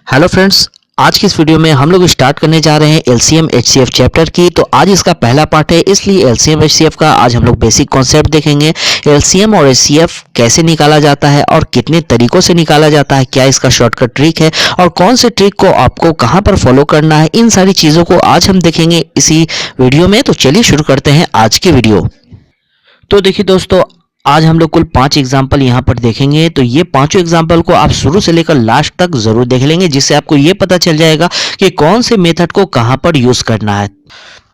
Hello friends, आज की इस वीडियो में हम लोग स्टार्ट करने जा रहे हैं एलसीएम एचसीएफ चैप्टर की। तो आज इसका पहला पार्ट है, इसलिए एलसीएम एचसीएफ का आज हम लोग बेसिक कॉन्सेप्ट देखेंगे। एलसीएम और एचसीएफ कैसे निकाला जाता है और कितने तरीकों से निकाला जाता है, क्या इसका शॉर्टकट ट्रिक है और कौन से ट्रिक को आपको कहां पर फॉलो करना है, इन सारी चीज़ों को आज हम देखेंगे इसी वीडियो में। तो चलिए शुरू करते हैं आज की वीडियो। तो देखिए दोस्तों, आज हम लोग कुल 5 एग्जाम्पल यहाँ पर देखेंगे। तो ये पांचों एग्जाम्पल को आप शुरू से लेकर लास्ट तक जरूर देख लेंगे, जिससे आपको ये पता चल जाएगा कि कौन से मेथड को कहाँ पर यूज करना है।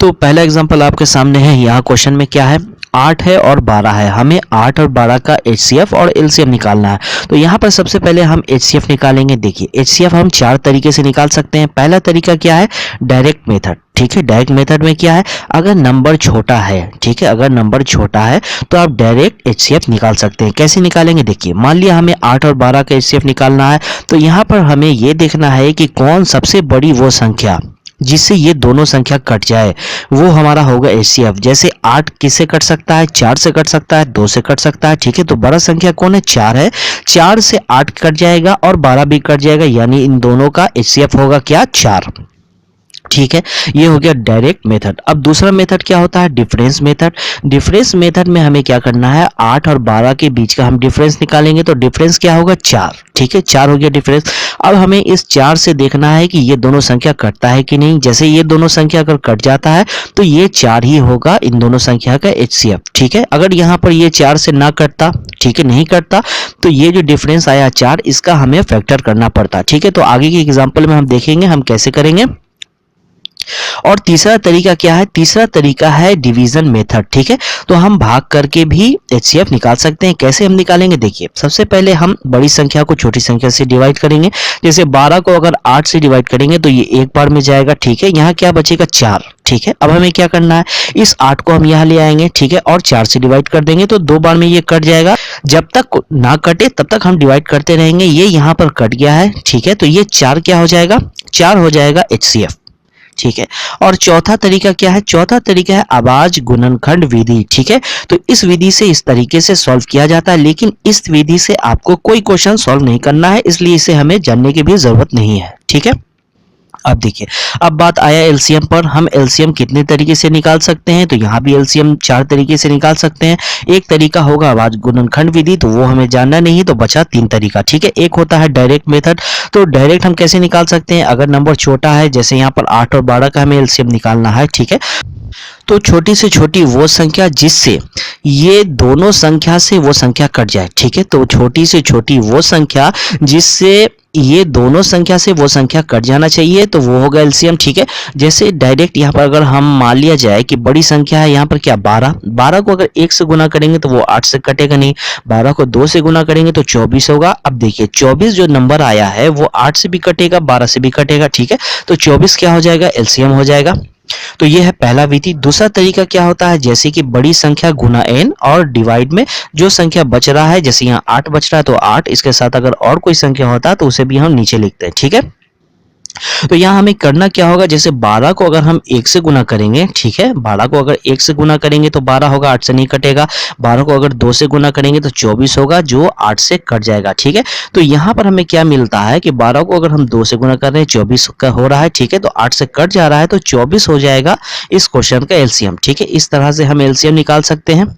तो पहला एग्जाम्पल आपके सामने है। यहाँ क्वेश्चन में क्या है, 8 है और 12 है। हमें 8 और 12 का एचसीएफ और एलसीएम निकालना है। तो यहाँ पर सबसे पहले हम एचसीएफ निकालेंगे। देखिए, एचसीएफ हम 4 तरीके से निकाल सकते हैं। पहला तरीका क्या है, डायरेक्ट मेथड। ठीक है, डायरेक्ट मेथड में क्या है, अगर नंबर छोटा है, ठीक है, अगर नंबर छोटा है तो आप डायरेक्ट एचसीएफ निकाल सकते हैं। कैसे निकालेंगे, देखिए, मान लिया हमें 8 और 12 का एचसीएफ निकालना है। तो यहाँ पर हमें ये देखना है कि कौन सबसे बड़ी वो संख्या जिससे ये दोनों संख्या कट जाए, वो हमारा होगा एचसीएफ। जैसे 8 किससे कट सकता है, 4 से कट सकता है, 2 से कट सकता है। ठीक है, तो बड़ा संख्या कौन है, 4 है। 4 से 8 कट जाएगा और 12 भी कट जाएगा, यानी इन दोनों का एचसीएफ होगा क्या, 4। ठीक है, ये हो गया डायरेक्ट मेथड। अब दूसरा मेथड क्या होता है, डिफरेंस मेथड। डिफरेंस मेथड में हमें क्या करना है, 8 और 12 के बीच का हम डिफरेंस निकालेंगे। तो डिफरेंस क्या होगा, 4। ठीक है, 4 हो गया डिफरेंस। अब हमें इस 4 से देखना है कि ये दोनों संख्या कटता है कि नहीं। जैसे ये दोनों संख्या अगर कट जाता है तो ये 4 ही होगा इन दोनों संख्या का एचसीएफ। ठीक है, अगर यहाँ पर ये 4 से ना कटता, ठीक है, नहीं कटता, तो ये जो डिफरेंस आया 4, इसका हमें फैक्टर करना पड़ता। ठीक है, तो आगे के एग्जाम्पल में हम देखेंगे हम कैसे करेंगे। और तीसरा तरीका क्या है, तीसरा तरीका है डिवीजन मेथड। ठीक है, तो हम भाग करके भी एचसीएफ निकाल सकते हैं। कैसे हम निकालेंगे, देखिए, सबसे पहले हम बड़ी संख्या को छोटी संख्या से डिवाइड करेंगे। जैसे 12 को अगर 8 से डिवाइड करेंगे तो ये एक बार में जाएगा। ठीक है, यहाँ क्या बचेगा, 4। ठीक है, अब हमें क्या करना है, इस 8 को हम यहाँ ले आएंगे। ठीक है, और 4 से डिवाइड कर देंगे तो 2 बार में ये कट जाएगा। जब तक ना कटे तब तक हम डिवाइड करते रहेंगे। ये यहाँ पर कट गया है। ठीक है, तो ये 4 क्या हो जाएगा, 4 हो जाएगा एचसीएफ। ठीक है, और चौथा तरीका क्या है, चौथा तरीका है आवाज गुणनखंड विधि। ठीक है, तो इस विधि से इस तरीके से सॉल्व किया जाता है, लेकिन इस विधि से आपको कोई क्वेश्चन सॉल्व नहीं करना है, इसलिए इसे हमें जानने की भी जरूरत नहीं है। ठीक है, अब देखिए, अब बात आया एलसीएम पर। हम एलसीएम कितने तरीके से निकाल सकते हैं, तो यहाँ भी एलसीएम 4 तरीके से निकाल सकते हैं। एक तरीका होगा आवाज गुणनखंड विधि, तो वो हमें जानना नहीं, तो बचा 3 तरीका। ठीक है, एक होता है डायरेक्ट मेथड। तो डायरेक्ट हम कैसे निकाल सकते हैं, अगर नंबर छोटा है, जैसे यहाँ पर 8 और 12 का हमें एलसीएम निकालना है। ठीक है, तो छोटी से छोटी वो संख्या जिससे ये दोनों संख्या से वो संख्या कट जाए। ठीक है, तो छोटी से छोटी वो संख्या जिससे ये दोनों संख्या से वो संख्या कट जाना चाहिए, तो वो होगा एलसीएम। ठीक है, जैसे डायरेक्ट यहाँ पर अगर हम मान लिया जाए कि बड़ी संख्या है यहाँ पर क्या, 12। 12 को अगर 1 से गुना करेंगे तो वो 8 से कटेगा नहीं। 12 को 2 से गुना करेंगे तो 24 होगा। अब देखिए, 24 जो नंबर आया है वो 8 से भी कटेगा, 12 से भी कटेगा। ठीक है, तो 24 क्या हो जाएगा, एलसीएम हो जाएगा। तो ये है पहला विधि। दूसरा तरीका क्या होता है, जैसे कि बड़ी संख्या गुना n और डिवाइड में जो संख्या बच रहा है, जैसे यहाँ 8 बच रहा है तो 8, इसके साथ अगर और कोई संख्या होता है तो उसे भी हम नीचे लिखते हैं। ठीक है, तो यहाँ हमें करना क्या होगा, जैसे 12 को अगर हम 1 से गुना करेंगे, ठीक है, 12 को अगर 1 से गुना करेंगे तो 12 होगा, 8 से नहीं कटेगा। 12 को अगर 2 से गुना करेंगे तो 24 होगा, जो 8 से कट जाएगा। ठीक है, तो यहाँ पर हमें क्या मिलता है कि 12 को अगर हम 2 से गुना कर रहे हैं, 24 का हो रहा है। ठीक है, तो 8 से कट जा रहा है, तो 24 हो जाएगा इस क्वेश्चन का एलसीएम। ठीक है, इस तरह से हम एलसीएम निकाल सकते हैं।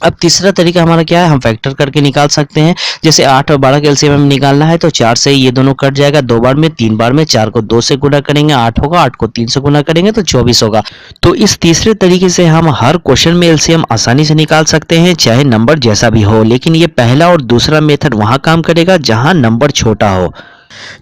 अब तीसरा तरीका हमारा क्या है, हम फैक्टर करके निकाल सकते हैं। जैसे 8 और 12 का एलसीएम हमें निकालना है, तो 4 से ये दोनों कट जाएगा 2 बार में, 3 बार में। 4 को 2 से गुना करेंगे 8 होगा, 8 को 3 से गुना करेंगे तो 24 होगा। तो इस तीसरे तरीके से हम हर क्वेश्चन में एलसीएम आसानी से निकाल सकते हैं, चाहे नंबर जैसा भी हो। लेकिन ये पहला और दूसरा मेथड वहां काम करेगा जहां नंबर छोटा हो।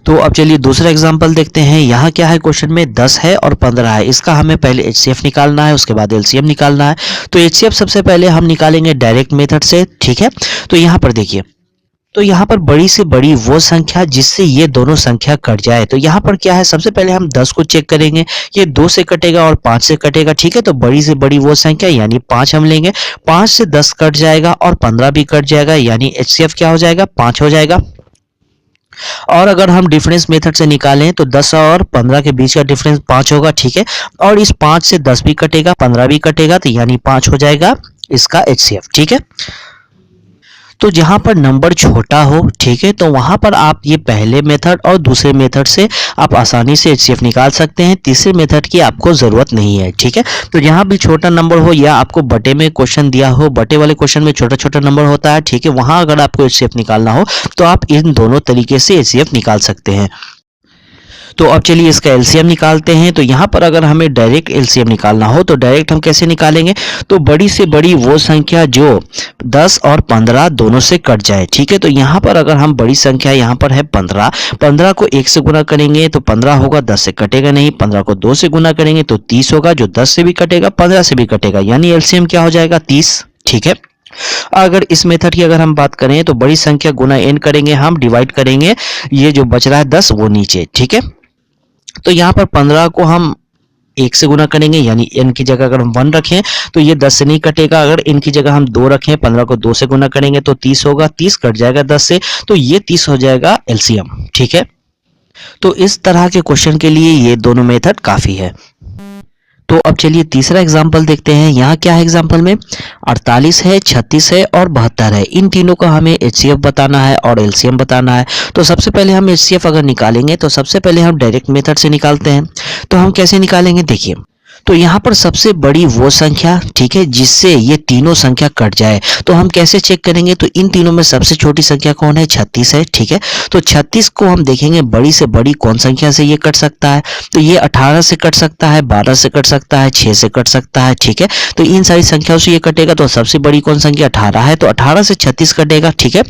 तो अब चलिए दूसरा एग्जांपल देखते हैं। यहाँ क्या है, क्वेश्चन में 10 है और 15 है। इसका हमें पहले एचसीएफ निकालना है, उसके बाद एलसीएम निकालना है। तो एचसीएफ सबसे पहले हम निकालेंगे डायरेक्ट मेथड से। ठीक है, तो यहाँ पर देखिए, तो यहाँ पर बड़ी से बड़ी वो संख्या जिससे ये दोनों संख्या कट जाए। तो यहाँ पर क्या है, सबसे पहले हम 10 को चेक करेंगे, ये 2 से कटेगा और 5 से कटेगा। ठीक है, तो बड़ी से बड़ी वो संख्या यानी 5 हम लेंगे। 5 से 10 कट जाएगा और 15 भी कट जाएगा, यानी एचसीएफ क्या हो जाएगा, 5 हो जाएगा। और अगर हम डिफरेंस मेथड से निकालें तो 10 और 15 के बीच का डिफरेंस 5 होगा। ठीक है, और इस 5 से 10 भी कटेगा, 15 भी कटेगा, तो यानी 5 हो जाएगा इसका एचसीएफ। ठीक है, तो जहां पर नंबर छोटा हो, ठीक है, तो वहां पर आप ये पहले मेथड और दूसरे मेथड से आप आसानी से एचसीएफ निकाल सकते हैं। तीसरे मेथड की आपको जरूरत नहीं है, ठीक है। तो जहां भी छोटा नंबर हो या आपको बटे में क्वेश्चन दिया हो, बटे वाले क्वेश्चन में छोटा छोटा नंबर होता है, ठीक है, वहां अगर आपको एचसीएफ निकालना हो तो आप इन दोनों तरीके से एचसीएफ निकाल सकते हैं। तो अब चलिए इसका एलसीएम निकालते हैं। तो यहाँ पर अगर हमें डायरेक्ट एलसीएम निकालना हो तो डायरेक्ट हम कैसे निकालेंगे, तो बड़ी से बड़ी वो संख्या जो 10 और 15 दोनों से कट जाए, ठीक है। तो यहाँ पर अगर हम बड़ी संख्या यहाँ पर है 15 को 1 से गुना करेंगे तो 15 होगा, 10 से कटेगा नहीं। 15 को 2 से गुना करेंगे तो 30 होगा, जो 10 से भी कटेगा 15 से भी कटेगा, यानी एलसीएम क्या हो जाएगा 30, ठीक है। अगर इस मेथड की अगर हम बात करें तो बड़ी संख्या गुना n करेंगे, हम डिवाइड करेंगे, ये जो बच रहा है 10 वो नीचे, ठीक है। तो यहाँ पर 15 को हम 1 से गुना करेंगे, यानी n की जगह अगर हम 1 रखें तो ये 10 से नहीं कटेगा। अगर n की जगह हम 2 रखें, 15 को 2 से गुना करेंगे तो 30 होगा, 30 कट जाएगा 10 से, तो ये 30 हो जाएगा एलसीएम, ठीक है। तो इस तरह के क्वेश्चन के लिए ये दोनों मेथड काफी है। तो अब चलिए तीसरा एग्जाम्पल देखते हैं। यहाँ क्या है एग्जाम्पल में, 48 है, 36 है और 72 है। इन तीनों का हमें एचसीएफ बताना है और एलसीएम बताना है। तो सबसे पहले हम एचसीएफ अगर निकालेंगे तो सबसे पहले हम डायरेक्ट मेथड से निकालते हैं। तो हम कैसे निकालेंगे, देखिए, तो यहाँ पर सबसे बड़ी वो संख्या, ठीक है, जिससे ये तीनों संख्या कट जाए। तो हम कैसे चेक करेंगे, तो इन तीनों में सबसे छोटी संख्या कौन है, 36 है, ठीक है। तो 36 को हम देखेंगे बड़ी से बड़ी कौन संख्या से ये कट सकता है, तो ये 18 से कट सकता है, 12 से कट सकता है, 6 से कट सकता है, ठीक है। तो इन सारी संख्याओं से ये कटेगा, तो सबसे बड़ी कौन संख्या 18 है, तो 18 से 36 कटेगा, ठीक है,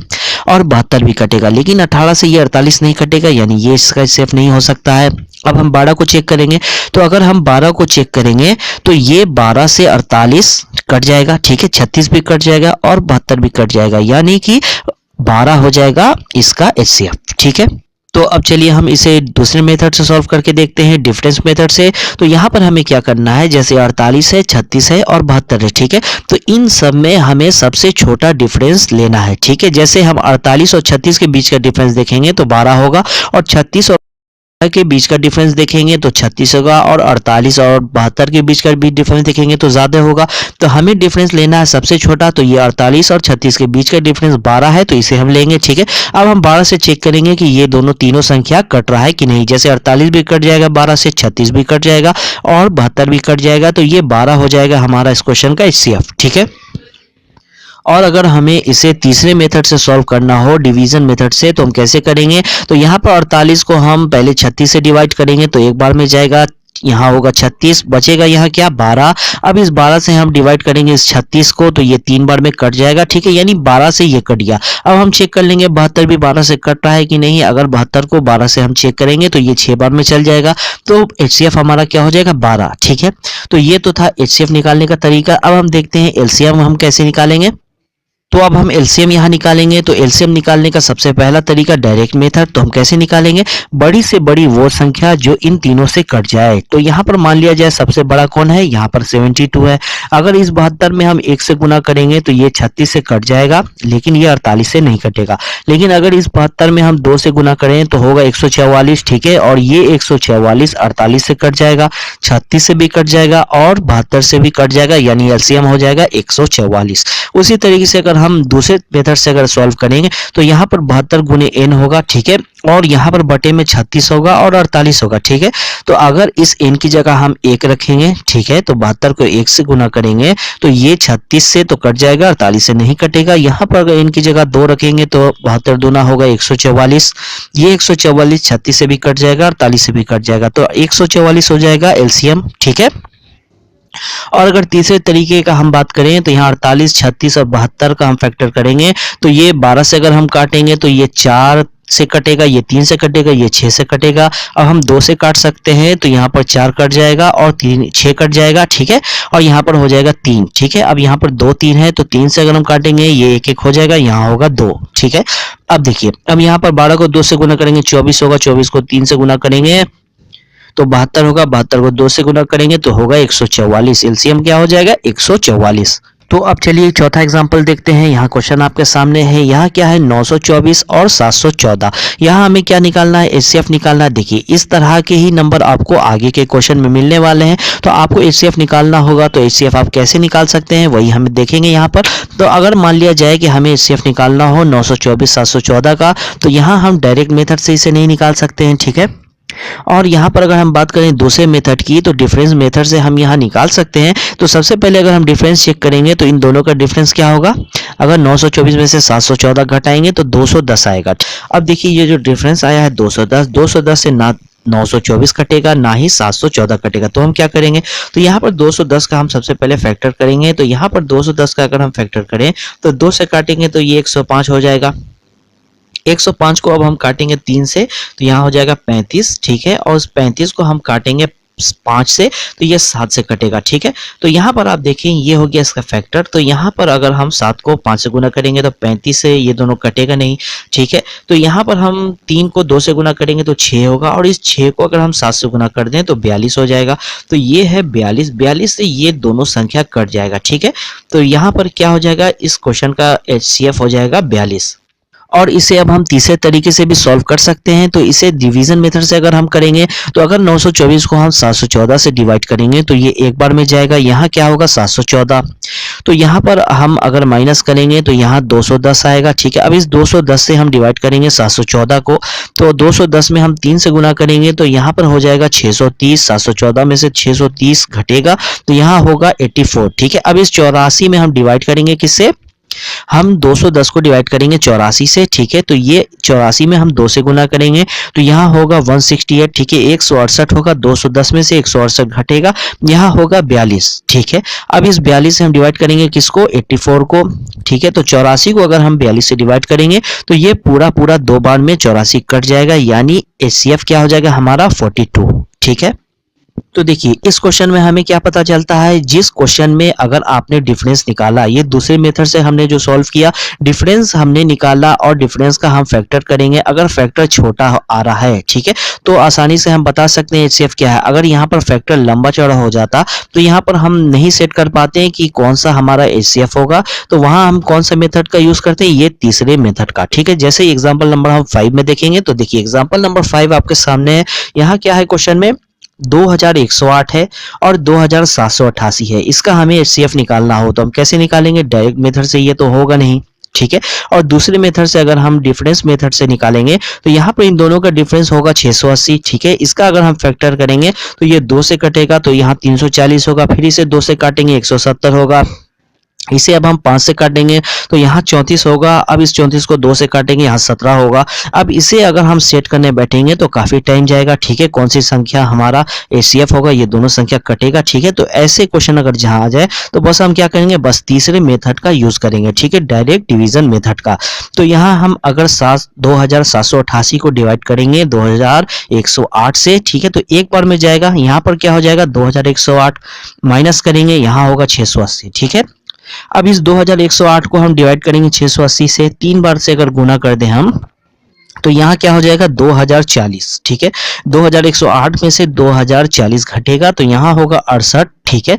और 72 भी कटेगा। लेकिन 18 से ये 48 नहीं कटेगा, यानी ये इसका सेफ नहीं हो सकता है। अब हम 12 को चेक करेंगे, तो अगर हम 12 को चेक करेंगे तो ये 12 से 48 कट जाएगा, ठीक है, 36 भी कट जाएगा और 72 भी कट जाएगा, यानी कि 12 हो जाएगा इसका एचसीएफ, ठीक है। तो अब चलिए हम इसे दूसरे मेथड से सॉल्व करके देखते हैं, डिफरेंस मेथड से। तो यहाँ पर हमें क्या करना है, जैसे 48 है, 36 है और 72 है, ठीक है। तो इन सब में हमें सबसे छोटा डिफरेंस लेना है, ठीक है। जैसे हम 48 और 36 के बीच का डिफरेंस देखेंगे तो 12 होगा, और 36 और के बीच का डिफरेंस देखेंगे तो 36 होगा, और 48 और 72 के बीच का भी डिफरेंस देखेंगे तो ज्यादा होगा। तो हमें डिफरेंस लेना है सबसे छोटा, तो ये 48 और 36 के बीच का डिफरेंस 12 है, तो इसे हम लेंगे, ठीक है। अब हम 12 से चेक करेंगे कि ये दोनों तीनों संख्या कट रहा है कि नहीं। जैसे 48 भी कट जाएगा 12 से, 36 भी कट जाएगा और 72 भी कट जाएगा, तो ये 12 हो जाएगा हमारा इस क्वेश्चन का एचसीएफ, ठीक है। और अगर हमें इसे तीसरे मेथड से सॉल्व करना हो, डिवीजन मेथड से, तो हम कैसे करेंगे, तो यहाँ पर 48 को हम पहले 36 से डिवाइड करेंगे तो एक बार में जाएगा, यहाँ होगा 36, बचेगा यहाँ क्या 12। अब इस 12 से हम डिवाइड करेंगे इस 36 को, तो ये 3 बार में कट जाएगा, ठीक है, यानी 12 से ये कट गया। अब हम चेक कर लेंगे 72 भी 12 से कट रहा है कि नहीं। अगर 72 को 12 से हम चेक करेंगे तो ये 6 बार में चल जाएगा, तो एचसीएफ हमारा क्या हो जाएगा 12, ठीक है। तो ये तो था एचसीएफ निकालने का तरीका। अब हम देखते हैं एलसीएम हम कैसे निकालेंगे। तो अब हम एलसीएम यहाँ निकालेंगे। तो एलसीएम निकालने का सबसे पहला तरीका डायरेक्ट मेथड। तो हम कैसे निकालेंगे, बड़ी से बड़ी वो संख्या जो इन तीनों से कट जाए। तो यहाँ पर मान लिया जाए सबसे बड़ा कौन है, यहाँ पर 72 है। अगर इस 72 में हम 1 से गुना करेंगे तो ये 36 से कट जाएगा, लेकिन ये 48 से नहीं कटेगा। लेकिन अगर इस 72 में हम 2 से गुना करें तो होगा 144, ठीक है, और ये 144 48 से कट जाएगा, 36 से भी कट जाएगा और 72 से भी कट जाएगा, यानी एलसीएम हो जाएगा 144। उसी तरीके से अगर हम दूसरे मेथड से अगर सॉल्व करेंगे तो यहाँ पर 72 गुने n होगा, ठीक है, और यहाँ पर बटे में 36 होगा और 48 होगा, ठीक है। तो अगर इस n की जगह हम 1 रखेंगे, ठीक है, तो 72 को 1 से गुना करेंगे तो ये 36 से तो कट जाएगा, 48 से नहीं कटेगा। यहाँ पर अगर n की जगह 2 रखेंगे तो 72 दूना होगा 144, ये 144 36 से भी कट जाएगा, 48 से भी कट जाएगा, तो 144 हो जाएगा एलसीएम, ठीक है। और अगर तीसरे तरीके का हम बात करें तो यहाँ 48, 36 और 72 का हम फैक्टर करेंगे तो ये 12 से अगर हम काटेंगे तो ये 4 से कटेगा, ये 3 से कटेगा, ये 6 से कटेगा। अब हम 2 से काट सकते हैं तो यहाँ पर 4 कट जाएगा और 6 कट जाएगा, ठीक है, और यहाँ पर हो जाएगा 3, ठीक है। अब यहाँ पर 2 3 है तो 3 से अगर हम काटेंगे ये 1 1 हो जाएगा, यहाँ होगा 2, ठीक है। अब देखिए, अब यहाँ पर 12 को 2 से गुना करेंगे 24 होगा, 24 को 3 से गुना करेंगे तो 72 होगा, 72 को 2 से गुना करेंगे तो होगा 144। एलसीएम क्या हो जाएगा 144। तो अब चलिए चौथा एग्जांपल देखते हैं। यहाँ क्वेश्चन आपके सामने है। यहाँ क्या है 924 और 714। यहाँ हमें क्या निकालना है, एचसीएफ निकालना है। देखिए इस तरह के ही नंबर आपको आगे के क्वेश्चन में मिलने वाले हैं, तो आपको एचसीएफ निकालना होगा। तो एचसीएफ आप कैसे निकाल सकते हैं वही हम देखेंगे यहाँ पर। तो अगर मान लिया जाए कि हमें HCF निकालना हो 924 714 का, तो यहाँ हम डायरेक्ट मेथड से इसे नहीं निकाल सकते हैं, ठीक है। और यहाँ पर अगर हम बात करें दूसरे मेथड की, तो डिफरेंस मेथड से हम यहाँ निकाल सकते हैं। तो सबसे पहले अगर हम डिफरेंस चेक करेंगे तो इन दोनों का डिफरेंस क्या होगा। अगर 924 में से 714 घटाएंगे तो 210 आएगा। अब देखिए ये जो डिफरेंस आया है 210 से ना 924 कटेगा ना ही 714 कटेगा। तो हम क्या करेंगे, तो यहाँ पर 210 का हम सबसे पहले फैक्टर करेंगे। तो यहाँ पर 210 का अगर हम फैक्टर करें तो 2 से काटेंगे तो ये 105 हो जाएगा। 105 को अब हम काटेंगे 3 से तो यहाँ हो जाएगा 35, ठीक है। और उस 35 को हम काटेंगे 5 से तो ये 7 से कटेगा, ठीक है। तो यहाँ पर आप देखें ये हो गया इसका फैक्टर। तो यहाँ पर अगर हम 7 को 5 से गुना करेंगे तो 35 से ये दोनों कटेगा नहीं, ठीक है। तो यहाँ पर हम 3 को 2 से गुना करेंगे तो 6 होगा, और इस 6 को अगर हम 7 से गुना कर दें तो 42 हो जाएगा। तो ये है 42 से ये दोनों संख्या कट जाएगा, ठीक है। तो यहाँ पर क्या हो जाएगा, इस क्वेश्चन का HCF हो जाएगा 42। और इसे अब हम तीसरे तरीके से भी सॉल्व कर सकते हैं। तो इसे डिवीजन मेथड से अगर हम करेंगे तो अगर 924 को हम 714 से डिवाइड करेंगे तो ये एक बार में जाएगा। यहाँ क्या होगा 714। तो यहाँ पर हम अगर माइनस करेंगे तो यहाँ 210 आएगा, ठीक है। अब इस 210 से हम डिवाइड करेंगे 714 को, तो 210 में हम 3 से गुना करेंगे तो यहाँ पर हो जाएगा 630। 714 में से 630 घटेगा तो यहाँ होगा 84, ठीक है। अब इस 84 में हम डिवाइड करेंगे किससे, हम 210 को डिवाइड करेंगे 84 से, ठीक है। तो ये 84 में हम 2 से गुना करेंगे तो यहाँ होगा 168, ठीक है। 168 होगा, 210 में से 168 घटेगा, यहाँ होगा 42, ठीक है। अब इस 42 से हम डिवाइड करेंगे किसको, 84 को, ठीक है। तो 84 को अगर हम 42 से डिवाइड करेंगे तो ये पूरा 2 बार में 84 कट जाएगा, यानी HCF क्या हो जाएगा हमारा 42, ठीक है। तो देखिए इस क्वेश्चन में हमें क्या पता चलता है, जिस क्वेश्चन में अगर आपने डिफरेंस निकाला, ये दूसरे मेथड से हमने जो सॉल्व किया, डिफरेंस हमने निकाला और डिफरेंस का हम फैक्टर करेंगे। अगर फैक्टर छोटा आ रहा है, ठीक है, तो आसानी से हम बता सकते हैं HCF क्या है। अगर यहाँ पर फैक्टर लंबा चौड़ा हो जाता तो यहाँ पर हम नहीं सेट कर पाते हैं कि कौन सा हमारा HCF होगा, तो वहां हम कौन सा मेथड का यूज करते हैं, ये तीसरे मेथड का, ठीक है। जैसे एग्जाम्पल नंबर हम 5 में देखेंगे तो देखिए एग्जाम्पल नंबर 5 आपके सामने है। यहाँ क्या है क्वेश्चन में, 2108 है और 2788 है। इसका हमें HCF निकालना हो तो हम कैसे निकालेंगे, डायरेक्ट मेथड से, ये तो होगा नहीं, ठीक है। और दूसरे मेथड से अगर हम डिफरेंस मेथड से निकालेंगे तो यहाँ पर इन दोनों का डिफरेंस होगा 680, ठीक है। इसका अगर हम फैक्टर करेंगे तो ये 2 से कटेगा तो यहाँ 340 होगा, फिर इसे 2 से काटेंगे 170 होगा, इसे अब हम 5 से काटेंगे तो यहाँ 34 होगा। अब इस 34 को 2 से काटेंगे, यहाँ 17 होगा। अब इसे अगर हम सेट करने बैठेंगे तो काफी टाइम जाएगा, ठीक है। कौन सी संख्या हमारा HCF होगा, ये दोनों संख्या कटेगा, ठीक है। तो ऐसे क्वेश्चन अगर जहां आ जाए तो बस हम क्या करेंगे, बस तीसरे मेथड का यूज करेंगे, ठीक है, डायरेक्ट डिवीजन मेथड का। तो यहाँ हम अगर 2788 को डिवाइड करेंगे 2108 से, ठीक है, तो एक बार में जाएगा। यहाँ पर क्या हो जाएगा 2108 माइनस करेंगे, यहाँ होगा 680, ठीक है। अब इस 2108 को हम डिवाइड करेंगे 680 से, 3 बार से अगर गुना कर दें हम तो यहाँ क्या हो जाएगा 2040, ठीक है। 2108 में से 2040 घटेगा तो यहाँ होगा 68, ठीक है।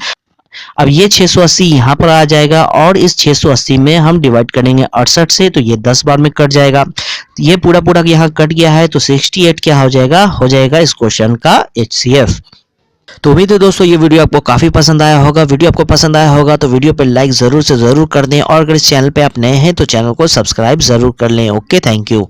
अब ये 680 यहाँ पर आ जाएगा और इस 680 में हम डिवाइड करेंगे 68 से, तो ये 10 बार में कट जाएगा। ये पूरा यहाँ कट गया है तो 68 क्या हो जाएगा इस क्वेश्चन का HCF। तो उम्मीद है दोस्तों ये वीडियो आपको काफी पसंद आया होगा। वीडियो आपको पसंद आया होगा तो वीडियो पे लाइक जरूर से जरूर कर दें, और अगर इस चैनल पे आप नए हैं तो चैनल को सब्सक्राइब जरूर कर लें। Okay, thank you.